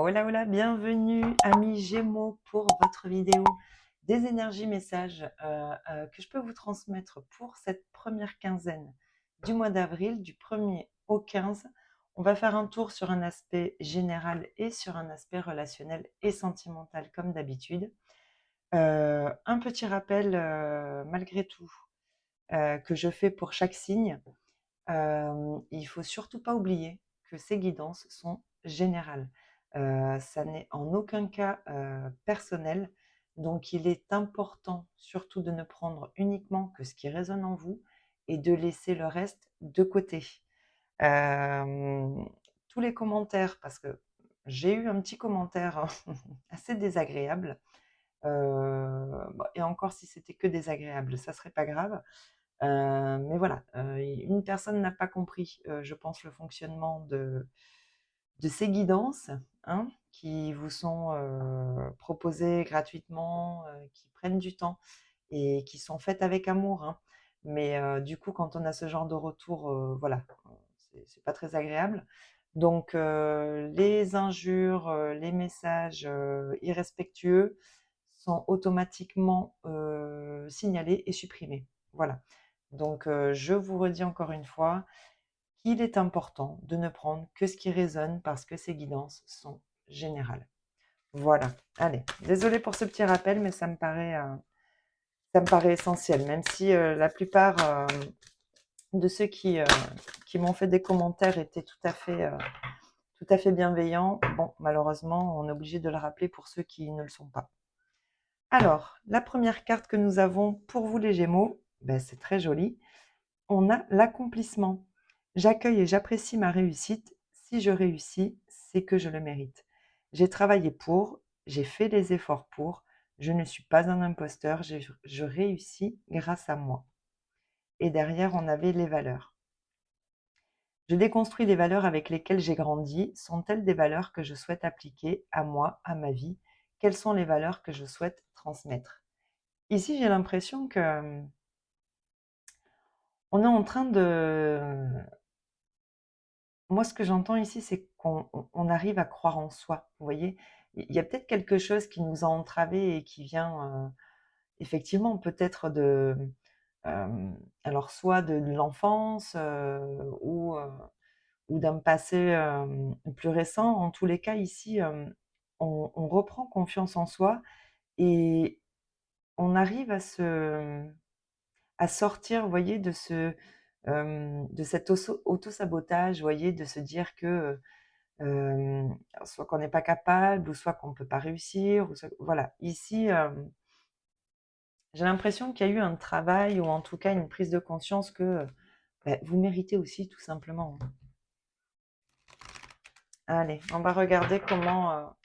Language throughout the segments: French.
Hola, hola, bienvenue, amis Gémeaux, pour votre vidéo des énergies messages que je peux vous transmettre pour cette première quinzaine du mois d'avril, du 1er au 15. On va faire un tour sur un aspect général et sur un aspect relationnel et sentimental, comme d'habitude. Un petit rappel, malgré tout, que je fais pour chaque signe. Il faut surtout pas oublier que ces guidances sont générales. Ça n'est en aucun cas personnel, donc il est important surtout de ne prendre uniquement que ce qui résonne en vous et de laisser le reste de côté. Tous les commentaires, parce que j'ai eu un petit commentaire assez désagréable, et encore si c'était que désagréable, ça serait pas grave. Mais voilà, une personne n'a pas compris, je pense, le fonctionnement de ces guidances, hein, qui vous sont proposées gratuitement, qui prennent du temps et qui sont faites avec amour, hein. Mais du coup, quand on a ce genre de retour, voilà, c'est pas très agréable. Donc, les injures, les messages irrespectueux sont automatiquement signalés et supprimés. Voilà. Donc, je vous redis encore une fois qu'il est important de ne prendre que ce qui résonne parce que ces guidances sont générales. Voilà. Allez, désolée pour ce petit rappel, mais ça me paraît essentiel, même si la plupart de ceux qui m'ont fait des commentaires étaient tout à fait bienveillants. Bon, malheureusement, on est obligé de le rappeler pour ceux qui ne le sont pas. Alors, la première carte que nous avons pour vous les Gémeaux, ben, c'est très joli. On a l'accomplissement. J'accueille et j'apprécie ma réussite. Si je réussis, c'est que je le mérite. J'ai travaillé pour, j'ai fait les efforts pour, je ne suis pas un imposteur, je réussis grâce à moi. Et derrière, on avait les valeurs. Je déconstruis les valeurs avec lesquelles j'ai grandi. Sont-elles des valeurs que je souhaite appliquer à moi, à ma vie? Quelles sont les valeurs que je souhaite transmettre? Ici, j'ai l'impression que on est en train de... Moi, ce que j'entends ici, c'est qu'on arrive à croire en soi. Vous voyez, il y a peut-être quelque chose qui nous a entravés et qui vient effectivement peut-être euh, alors soit de l'enfance ou d'un passé plus récent. En tous les cas, ici, on reprend confiance en soi et on arrive à sortir, vous voyez, de cet auto-sabotage, vous voyez, de se dire que soit qu'on n'est pas capable, ou soit qu'on ne peut pas réussir. Voilà, ici, j'ai l'impression qu'il y a eu un travail, ou en tout cas une prise de conscience que vous méritez aussi, tout simplement. Allez, on va regarder comment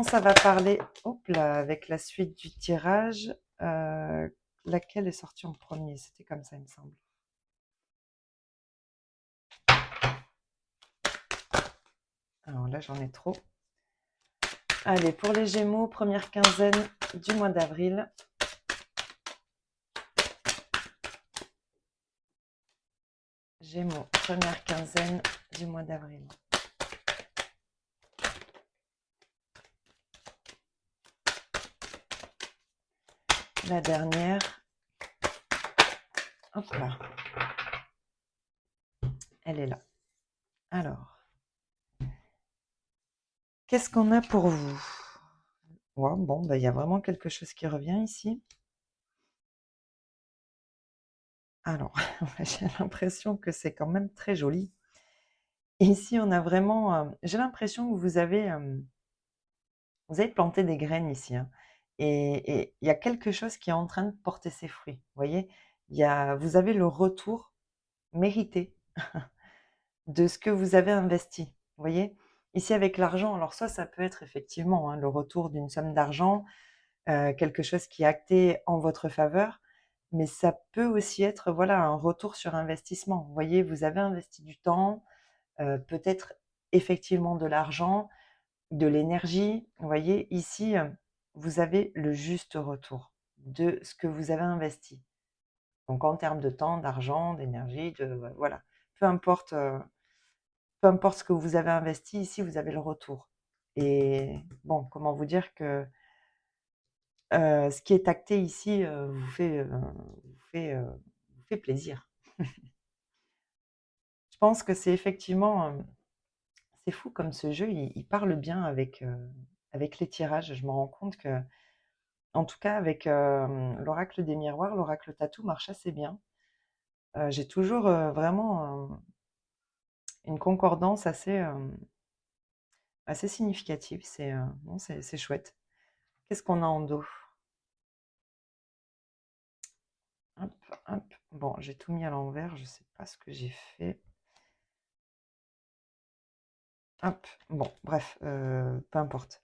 ça va parler, hop là, avec la suite du tirage. Euh, Laquelle est sortie en premier? C'était comme ça, il me semble. Alors là, j'en ai trop. Allez, pour les Gémeaux, première quinzaine du mois d'avril. Gémeaux, première quinzaine du mois d'avril. La dernière. Hop là. Elle est là. Alors, qu'est-ce qu'on a pour vous? Ouais, bon, il y a vraiment quelque chose qui revient ici. Alors, j'ai l'impression que c'est quand même très joli. Ici, on a vraiment... j'ai l'impression que vous avez planté des graines ici, hein. Et il y a quelque chose qui est en train de porter ses fruits. Vous voyez, vous avez le retour mérité de ce que vous avez investi. Vous voyez, ici avec l'argent, alors ça peut être effectivement, hein, le retour d'une somme d'argent, quelque chose qui est acté en votre faveur, mais ça peut aussi être, voilà, un retour sur investissement. Vous voyez, vous avez investi du temps, peut-être effectivement de l'argent, de l'énergie. Vous voyez, ici, vous avez le juste retour de ce que vous avez investi. Donc en termes de temps, d'argent, d'énergie, voilà, peu importe, peu importe ce que vous avez investi, ici vous avez le retour. Et bon, comment vous dire que ce qui est acté ici vous fait plaisir. Je pense que c'est effectivement, c'est fou comme ce jeu, il parle bien avec les tirages. Je me rends compte que, en tout cas avec l'oracle des miroirs, l'oracle tatou marche assez bien. J'ai toujours vraiment une concordance assez significative. Bon, c'est chouette. Qu'est-ce qu'on a en dos? Hop, hop. Bon, j'ai tout mis à l'envers, je sais pas ce que j'ai fait. Hop, bon, bref, peu importe.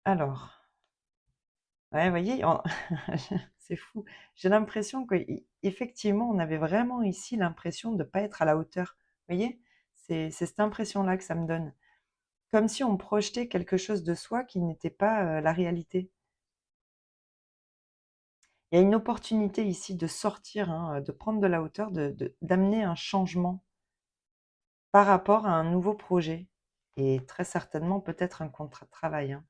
Alors, ouais, vous voyez, c'est fou. J'ai l'impression que, effectivement, on avait vraiment ici l'impression de ne pas être à la hauteur. Vous voyez, c'est cette impression-là que ça me donne. Comme si on projetait quelque chose de soi qui n'était pas la réalité. Il y a une opportunité ici de sortir, hein, de prendre de la hauteur, d'amener un changement par rapport à un nouveau projet. Et très certainement peut-être un contrat de travail, hein.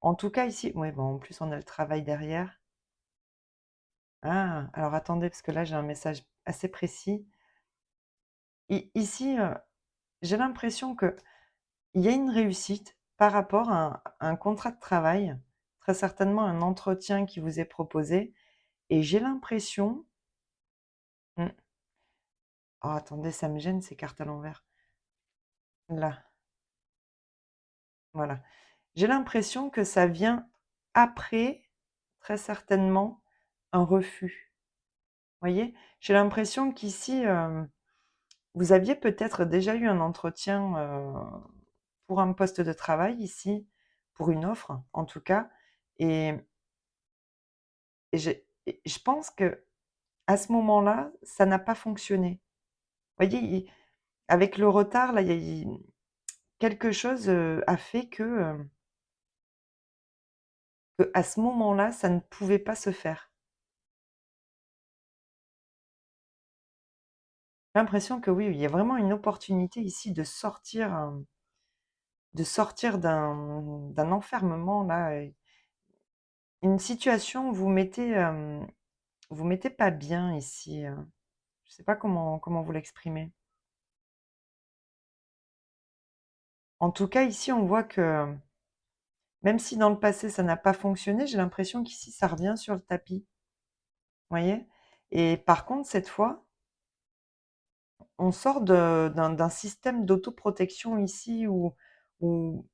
En tout cas ici, oui, bon, en plus on a le travail derrière. Ah, alors attendez, parce que là j'ai un message assez précis. Ici, j'ai l'impression qu'il y a une réussite par rapport à un contrat de travail, très certainement un entretien qui vous est proposé, et j'ai l'impression... Hmm. Oh, attendez, ça me gêne ces cartes à l'envers. Là, voilà. J'ai l'impression que ça vient après, très certainement, un refus. Vous voyez? J'ai l'impression qu'ici, vous aviez peut-être déjà eu un entretien pour un poste de travail ici, pour une offre en tout cas, et, et je pense que à ce moment-là, ça n'a pas fonctionné. Vous voyez, avec le retard, là, quelque chose a fait que à ce moment-là, ça ne pouvait pas se faire. J'ai l'impression que oui, il y a vraiment une opportunité ici de sortir d'un enfermement là, une situation où vous mettez pas bien ici. Je sais pas comment vous l'exprimer. En tout cas, ici, on voit que même si dans le passé ça n'a pas fonctionné, j'ai l'impression qu'ici ça revient sur le tapis. Vous voyez? Et par contre, cette fois, on sort d'un système d'autoprotection ici où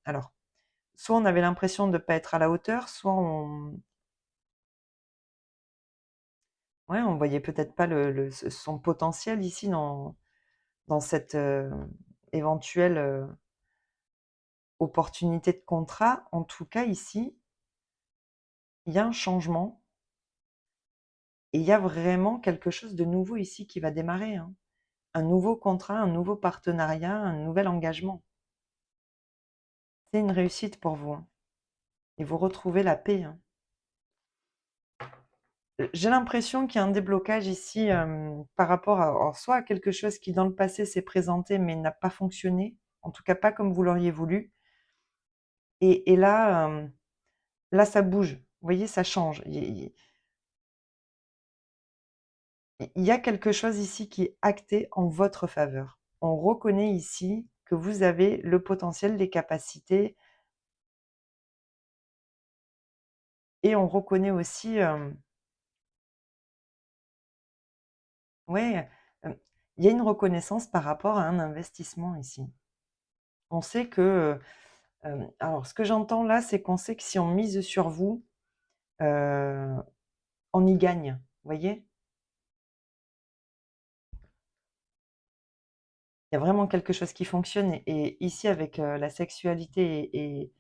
alors, soit on avait l'impression de ne pas être à la hauteur, soit on voyait peut-être pas son potentiel ici dans cette éventuelle opportunité de contrat. En tout cas, ici, il y a un changement et il y a vraiment quelque chose de nouveau ici qui va démarrer, hein. Un nouveau contrat, un nouveau partenariat, un nouvel engagement. C'est une réussite pour vous, hein. Et vous retrouvez la paix, hein. J'ai l'impression qu'il y a un déblocage ici par rapport alors, soit à quelque chose qui dans le passé s'est présenté mais n'a pas fonctionné, en tout cas pas comme vous l'auriez voulu. Et là, là, ça bouge. Vous voyez, ça change. Il y a quelque chose ici qui est acté en votre faveur. On reconnaît ici que vous avez le potentiel, les capacités, et on reconnaît aussi, ouais, il y a une reconnaissance par rapport à un investissement ici. On sait que, alors ce que j'entends là, c'est qu'on sait que si on mise sur vous, euh, on y gagne. Vous voyez? Il y a vraiment quelque chose qui fonctionne. Et ici, avec la sexualité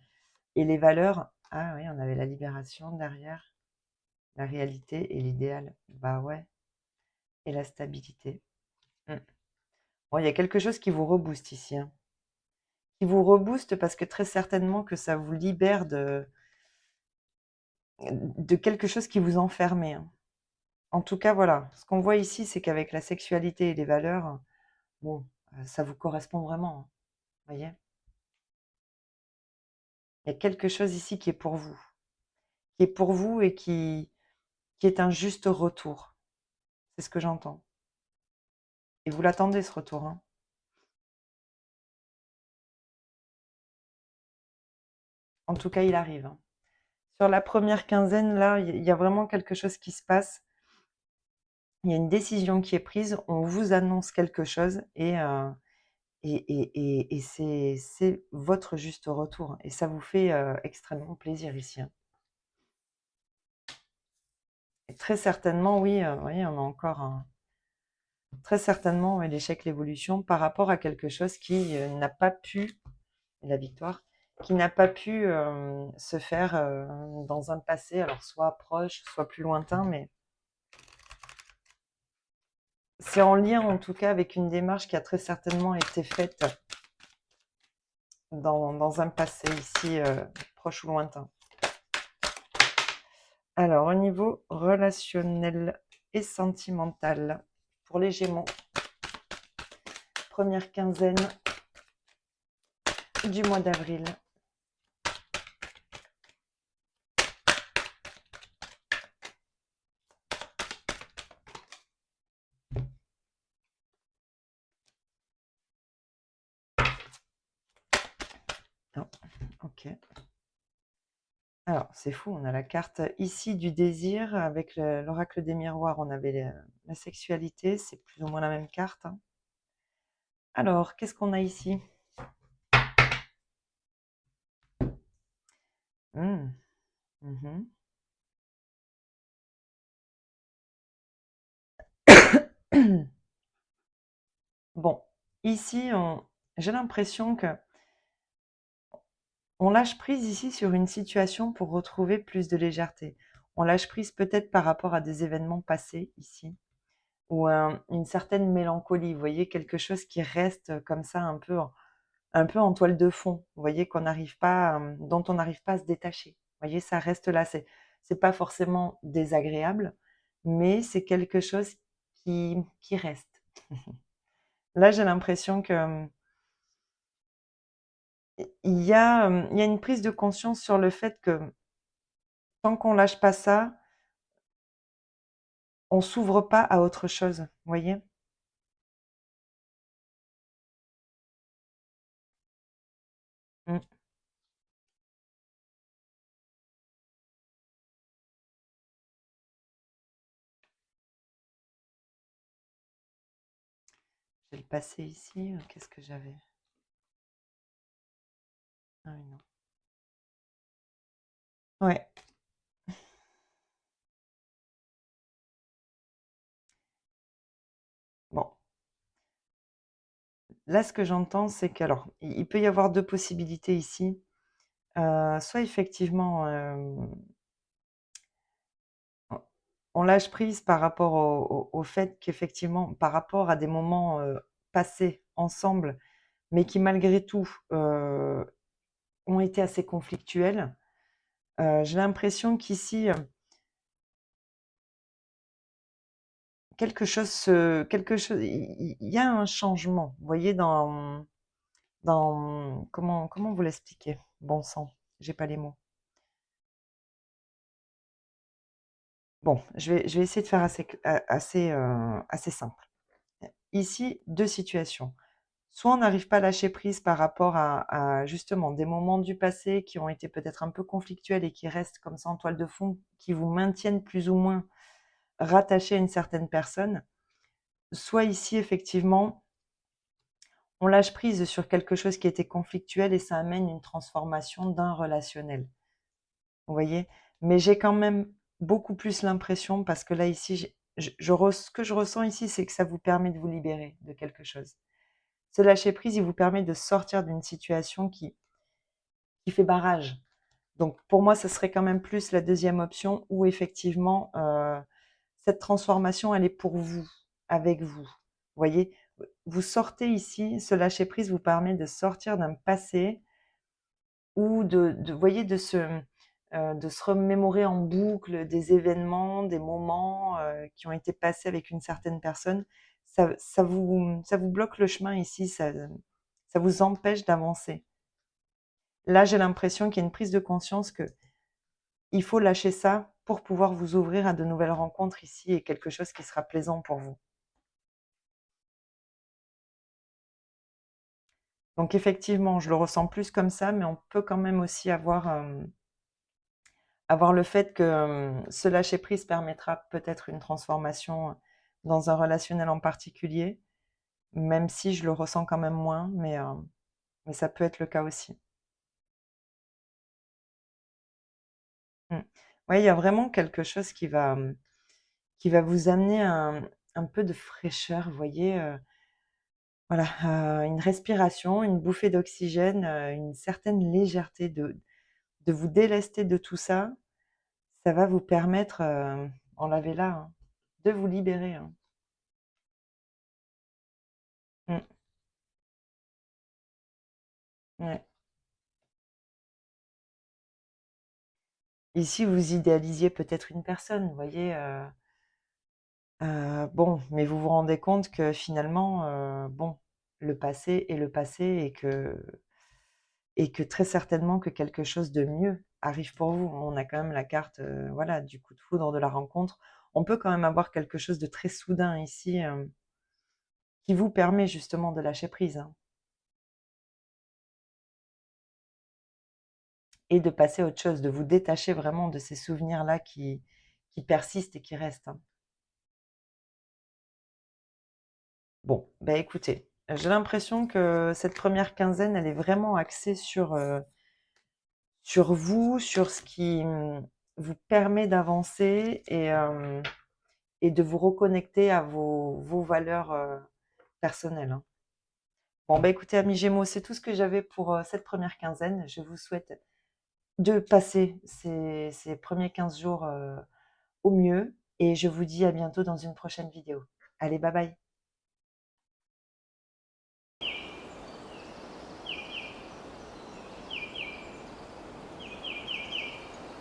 et les valeurs, ah oui, on avait la libération derrière, la réalité et l'idéal. Bah ouais, et la stabilité. Mm. Bon, il y a quelque chose qui vous rebooste ici, hein. Qui vous rebooste parce que très certainement que ça vous libère de quelque chose qui vous enfermait, hein. En tout cas, voilà, ce qu'on voit ici, c'est qu'avec la sexualité et les valeurs, bon, ça vous correspond vraiment, hein, voyez? Il y a quelque chose ici qui est pour vous, qui est pour vous et qui est un juste retour. C'est ce que j'entends. Et vous l'attendez, ce retour, hein. En tout cas, il arrive, hein. Sur la première quinzaine, là, il y a vraiment quelque chose qui se passe. Il y a une décision qui est prise, on vous annonce quelque chose et c'est votre juste retour. Et ça vous fait extrêmement plaisir ici, hein. Et très certainement, oui, oui, on a encore très certainement ouais, l'échec, l'évolution par rapport à quelque chose qui n'a pas pu, la victoire, qui n'a pas pu se faire dans un passé, alors soit proche, soit plus lointain, mais c'est en lien en tout cas avec une démarche qui a très certainement été faite dans un passé ici proche ou lointain. Alors au niveau relationnel et sentimental, pour les Gémeaux, première quinzaine du mois d'avril. Non, ok. Alors, c'est fou, on a la carte ici du désir avec l'oracle des miroirs, on avait la sexualité, c'est plus ou moins la même carte, hein. Alors, qu'est-ce qu'on a ici? Hmm, mhm. Bon, ici, j'ai l'impression que on lâche prise ici sur une situation pour retrouver plus de légèreté. On lâche prise peut-être par rapport à des événements passés ici, ou une certaine mélancolie, vous voyez, quelque chose qui reste comme ça un peu en toile de fond, vous voyez, qu'on n'arrive pas, dont on n'arrive pas à se détacher. Vous voyez, ça reste là, c'est pas forcément désagréable, mais c'est quelque chose qui reste. Là, j'ai l'impression que il y a une prise de conscience sur le fait que tant qu'on lâche pas ça, on s'ouvre pas à autre chose, vous voyez? Mmh. J'ai le passé ici, qu'est-ce que j'avais? Ah oui, non. Ouais, bon, là, ce que j'entends, c'est qu'alors, il peut y avoir 2 possibilités ici. Soit effectivement, on lâche prise par rapport au fait qu'effectivement, par rapport à des moments, passés ensemble, mais qui malgré tout, ont été assez conflictuels. J'ai l'impression qu'ici, quelque chose il y a un changement, vous voyez? Comment vous l'expliquer? Bon sang, j'ai pas les mots. Bon, je vais essayer de faire assez simple. Ici, 2 situations. Soit on n'arrive pas à lâcher prise par rapport à justement des moments du passé qui ont été peut-être un peu conflictuels et qui restent comme ça en toile de fond, qui vous maintiennent plus ou moins rattachés à une certaine personne. Soit ici, effectivement, on lâche prise sur quelque chose qui était conflictuel et ça amène une transformation d'un relationnel. Vous voyez? Mais j'ai quand même beaucoup plus l'impression, parce que là, ici, ce que je ressens ici, c'est que ça vous permet de vous libérer de quelque chose. Ce lâcher prise, il vous permet de sortir d'une situation qui fait barrage. Donc pour moi, ce serait quand même plus la deuxième option où effectivement, cette transformation, elle est pour vous, avec vous. Vous voyez? Vous sortez ici, ce lâcher prise vous permet de sortir d'un passé ou vous voyez, de se remémorer en boucle des événements, des moments, qui ont été passés avec une certaine personne. Ça vous bloque le chemin ici, ça vous empêche d'avancer. Là, j'ai l'impression qu'il y a une prise de conscience que il faut lâcher ça pour pouvoir vous ouvrir à de nouvelles rencontres ici et quelque chose qui sera plaisant pour vous. Donc effectivement, je le ressens plus comme ça, mais on peut quand même aussi avoir le fait que, ce lâcher prise permettra peut-être une transformation, dans un relationnel en particulier, même si je le ressens quand même moins, mais ça peut être le cas aussi. Mmh. Ouais, il y a vraiment quelque chose qui va vous amener un peu de fraîcheur, vous voyez, voilà, une respiration, une bouffée d'oxygène, une certaine légèreté de vous délester de tout ça. Ça va vous permettre, on l'avait là, hein, de vous libérer, hein. Mmh, ouais. Ici, vous idéalisiez peut-être une personne, vous voyez, bon, mais vous vous rendez compte que finalement, bon, le passé est le passé et que très certainement que quelque chose de mieux arrive pour vous. On a quand même la carte, voilà, du coup de foudre, de la rencontre. On peut quand même avoir quelque chose de très soudain ici, qui vous permet justement de lâcher prise, hein, et de passer à autre chose, de vous détacher vraiment de ces souvenirs-là qui persistent et qui restent, hein. Bon, bah, écoutez, j'ai l'impression que cette première quinzaine, elle est vraiment axée sur vous, sur ce qui, vous permet d'avancer et de vous reconnecter à vos valeurs, personnelles, hein. Bon, bah, écoutez, amis Gémeaux, c'est tout ce que j'avais pour, cette première quinzaine. Je vous souhaite de passer ces premiers 15 jours, au mieux et je vous dis à bientôt dans une prochaine vidéo. Allez, bye bye.